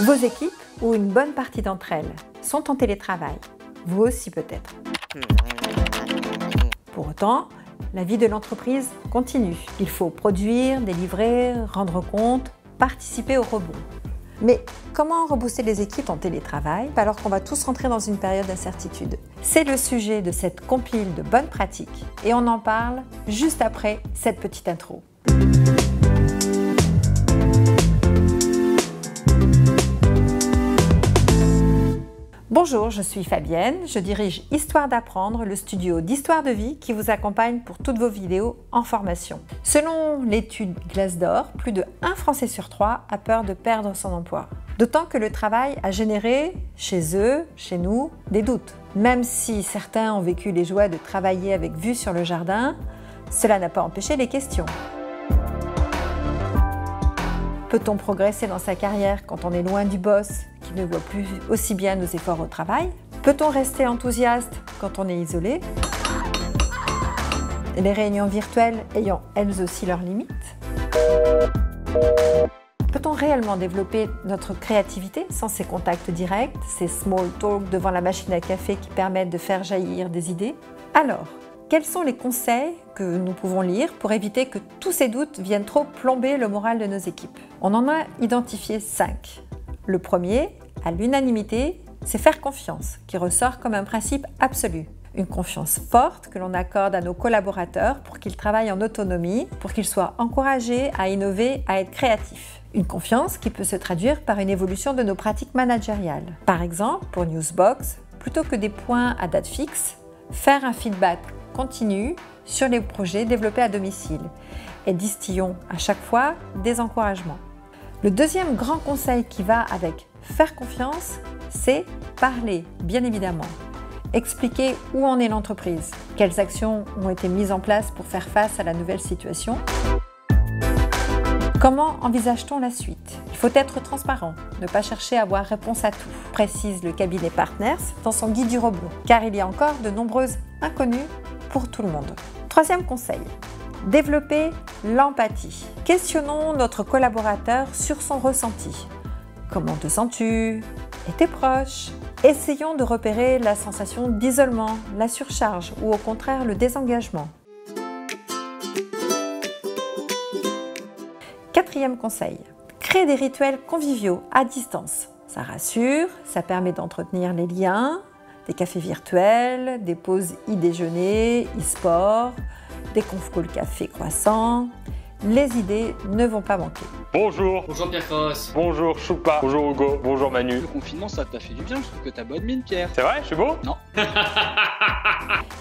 Vos équipes, ou une bonne partie d'entre elles, sont en télétravail. Vous aussi peut-être. Pour autant, la vie de l'entreprise continue. Il faut produire, délivrer, rendre compte, participer au rebond. Mais comment rebooster les équipes en télétravail alors qu'on va tous rentrer dans une période d'incertitude? C'est le sujet de cette compile de bonnes pratiques et on en parle juste après cette petite intro. Bonjour, je suis Fabienne, je dirige Histoire d'apprendre, le studio d'histoire de vie qui vous accompagne pour toutes vos vidéos en formation. Selon l'étude Glassdoor, plus de 1 Français sur 3 a peur de perdre son emploi. D'autant que le travail a généré, chez eux, chez nous, des doutes. Même si certains ont vécu les joies de travailler avec vue sur le jardin, cela n'a pas empêché les questions. Peut-on progresser dans sa carrière quand on est loin du boss qui ne voit plus aussi bien nos efforts au travail? Peut-on rester enthousiaste quand on est isolé? Les réunions virtuelles ayant elles aussi leurs limites? Peut-on réellement développer notre créativité sans ces contacts directs, ces small talk devant la machine à café qui permettent de faire jaillir des idées? Alors, quels sont les conseils que nous pouvons lire pour éviter que tous ces doutes viennent trop plomber le moral de nos équipes? On en a identifié 5. Le premier, à l'unanimité, c'est faire confiance, qui ressort comme un principe absolu. Une confiance forte que l'on accorde à nos collaborateurs pour qu'ils travaillent en autonomie, pour qu'ils soient encouragés à innover, à être créatifs. Une confiance qui peut se traduire par une évolution de nos pratiques managériales. Par exemple, pour Newsbox, plutôt que des points à date fixe, faire un feedback continu sur les projets développés à domicile et distillons à chaque fois des encouragements. Le deuxième grand conseil qui va avec faire confiance, c'est parler, bien évidemment. Expliquer où en est l'entreprise, quelles actions ont été mises en place pour faire face à la nouvelle situation. Comment envisage-t-on la suite? Il faut être transparent, ne pas chercher à avoir réponse à tout, précise le cabinet Partners dans son guide du rebond, car il y a encore de nombreuses inconnues pour tout le monde. Troisième conseil, développer l'empathie. Questionnons notre collaborateur sur son ressenti. Comment te sens-tu? Et tes proches? Essayons de repérer la sensation d'isolement, la surcharge ou au contraire le désengagement. Quatrième conseil, créer des rituels conviviaux à distance. Ça rassure, ça permet d'entretenir les liens, des cafés virtuels, des pauses e-déjeuner, e-sport, des conf call café croissant. Les idées ne vont pas manquer. Bonjour. Bonjour Pierre Cross. Bonjour Choupa. Bonjour Hugo. Bonjour Manu. Le confinement, ça t'a fait du bien, je trouve que t'as bonne mine Pierre. C'est vrai, je suis beau? Non.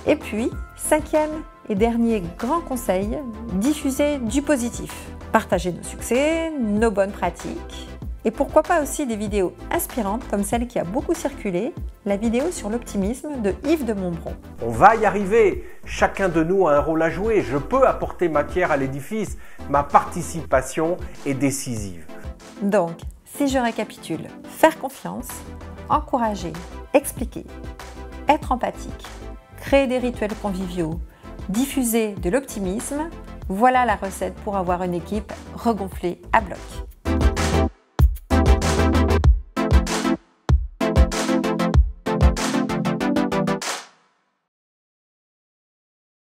Et puis, cinquième et dernier grand conseil, diffuser du positif. Partager nos succès, nos bonnes pratiques. Et pourquoi pas aussi des vidéos inspirantes comme celle qui a beaucoup circulé, la vidéo sur l'optimisme de Yves de Montbron. On va y arriver, chacun de nous a un rôle à jouer, je peux apporter ma pierre à l'édifice, ma participation est décisive. Donc, si je récapitule, faire confiance, encourager, expliquer, être empathique, créer des rituels conviviaux, diffuser de l'optimisme, voilà la recette pour avoir une équipe regonflée à bloc.